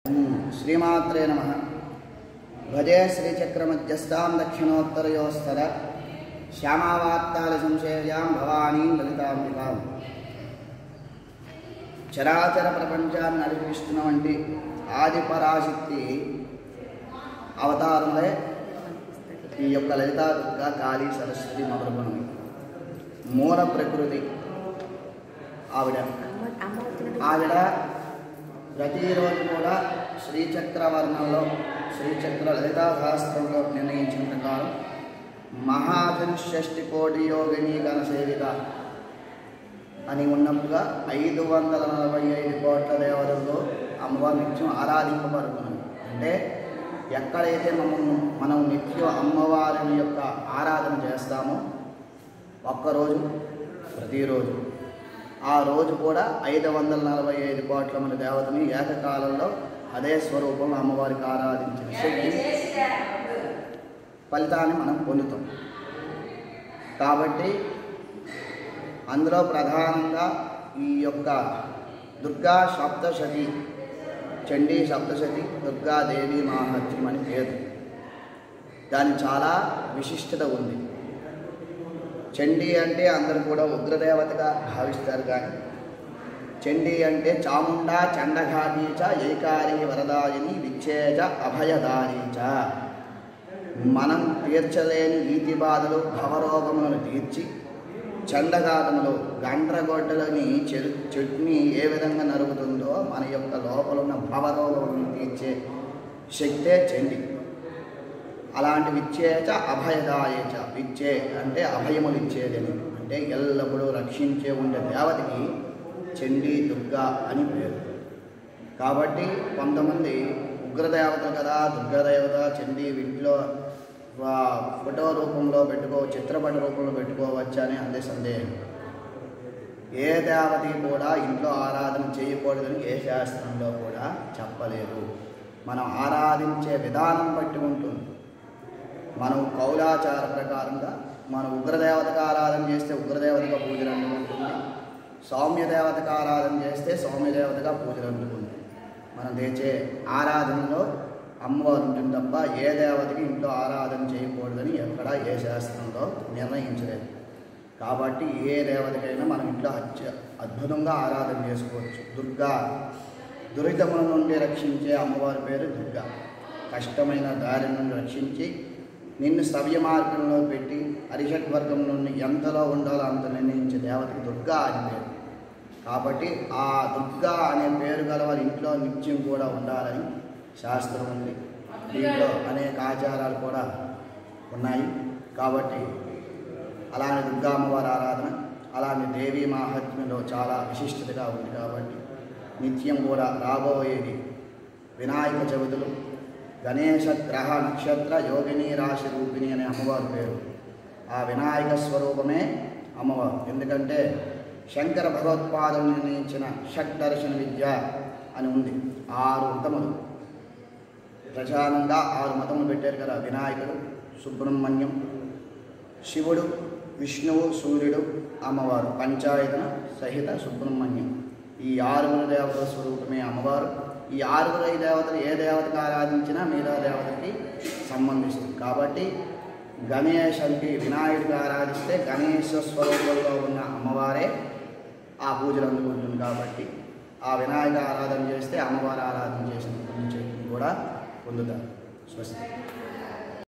श्रीमात्रे नमः। भजे श्रीचक्रमध्यस्थां दक्षिणोत्तरयोस्तर श्यामावाप्तालसंशेयां भवानीं ललिताम्बिकां చరాచర ప్రపంచాన్ని నడిపిస్తున్నటువంటి ఆది పరాశక్తి అవతారములే ఈ యొక్క లలితా దుర్గా కాళీ సరస్వతి మొదలుకొని మూల ప్రకృతి ఆవిడ ప్రతిరోజు కూడా శ్రీచక్రవర్ణంలో శ్రీచక్ర లలితా శాస్త్రంలో నిర్ణయించిన ప్రకారం మహాధనుష్షష్టి కోటి యోగిని గణ సేవిత అని ఉన్నట్టుగా 545 కోట్ల దేవతలతో అమ్మవారు నిత్యం ఆరాధింపబడుతున్నాం. అంటే ఎక్కడైతే మనం నిత్యం అమ్మవారిని యొక్క ఆరాధన చేస్తామో ఒక్కరోజు ప్రతిరోజు ఆ రోజు కూడా 545 కోట్ల మంది దేవతని ఏకకాలంలో అదే స్వరూపంలో అమ్మవారికి ఆరాధించిన శక్తి ఫలితాన్ని మనం పొందుతాం. కాబట్టి అందులో ప్రధానంగా ఈ యొక్క దుర్గా సప్తశతి, చండీ సప్తశతి, దుర్గాదేవి మాహాత్మ్యం అని పేరు. దాని చాలా విశిష్టత ఉంది. చండీ అంటే అందరూ కూడా ఉగ్రదేవతగా భావిస్తారు. కానీ చండీ అంటే చాముండా చండఘాటీచ ఏకారి వరదాయిని విచ్చేజ అభయదారీచ, మనం తీర్చలేని ఈతి బాధలు భవరోగములను తీర్చి చండఘాతములు గండ్రగొడ్డలని చెట్టుని ఏ విధంగా నరుగుతుందో మన యొక్క లోపల ఉన్న భవరోగములను తీర్చే శక్తే చండి. అలాంటి విచ్చేచ అభయదాయేచ, విచ్చే అంటే అభయములు ఇచ్చేదని, అంటే ఎల్లప్పుడూ రక్షించే ఉండే దేవతకి చండీ దుర్గా అని పేరు. కాబట్టి కొంతమంది ఉగ్రదేవత కదా దుర్గాదేవత చండీ ఇంట్లో ఫోటో రూపంలో చిత్రపట రూపంలో పెట్టుకోవచ్చా అని అందే సందేహం. ఏ దేవతకి కూడా ఇంట్లో ఆరాధన చేయకూడదని ఏ శాస్త్రంలో కూడా చెప్పలేదు. మనం ఆరాధించే విధానం బట్టి ఉంటుంది. మనం కౌలాచార ప్రకారంగా మనం ఉగ్రదేవతకు ఆరాధన చేస్తే ఉగ్రదేవతగా పూజలు అందుకుంటుంది, సౌమ్యదేవతకు ఆరాధన చేస్తే సౌమ్యదేవతగా పూజలు అందుకుంటుంది. మనం తెచ్చే ఆరాధనలో అమ్మవారు ఉంటుంది తప్ప ఏ దేవతకి ఇంట్లో ఆరాధన చేయకూడదని ఎక్కడ ఏ శాస్త్రంలో నిర్ణయించలేదు. కాబట్టి ఏ దేవతకైనా మనం ఇంట్లో అద్భుతంగా ఆరాధన చేసుకోవచ్చు. దుర్గా, దురితముల నుండి రక్షించే అమ్మవారి పేరు దుర్గా. కష్టమైన దారి నుండి రక్షించి నిన్ను సవ్య మార్గంలో పెట్టి అరిషడ్వర్గం నుండి ఎంతలో ఉండాలో అంత నిర్ణయించే దేవతకి దుర్గా అని పేరు. కాబట్టి ఆ దుర్గా అనే పేరు గల వారి ఇంట్లో నిత్యం కూడా ఉండాలని శాస్త్రం ఉంది. దీంట్లో అనేక ఆచారాలు కూడా ఉన్నాయి. కాబట్టి అలాంటి దుర్గా అమ్మవారి ఆరాధన, అలాంటి దేవీ మాహాత్మ్యంలో చాలా విశిష్టతగా ఉంది. కాబట్టి నిత్యం కూడా రాబోయేది వినాయక చవితులు, గణేశ గ్రహ నక్షత్ర యోగిని రాశి రూపిణి అనే అమ్మవారి పేరు. ఆ వినాయక స్వరూపమే అమ్మవారు. ఎందుకంటే శంకర భగవత్పాదం నిర్ణయించిన షడ్దర్శన విద్య అని ఉంది. 6 మతములు ప్రధానంగా 6 మతములు పెట్టారు కదా. వినాయకుడు, సుబ్రహ్మణ్యం, శివుడు, విష్ణువు, సూర్యుడు, అమ్మవారు, పంచాయతన సహిత సుబ్రహ్మణ్యం. ఈ 6 దేవతల స్వరూపమే అమ్మవారు. ఈ 6 దేవతలు ఏ దేవతకు ఆరాధించినా మిగతా దేవతకి సంబంధిస్తుంది. కాబట్టి గణేశుడికి వినాయకుడికి ఆరాధిస్తే గణేశ స్వరూపంలో ఉన్న అమ్మవారే ఆ పూజలు అందుకుంటుంది. కాబట్టి ఆ వినాయక ఆరాధన చేస్తే అమ్మవారి ఆరాధన చేసిన పుణ్యశక్తిని కూడా పొందుతారు. స్వస్తి.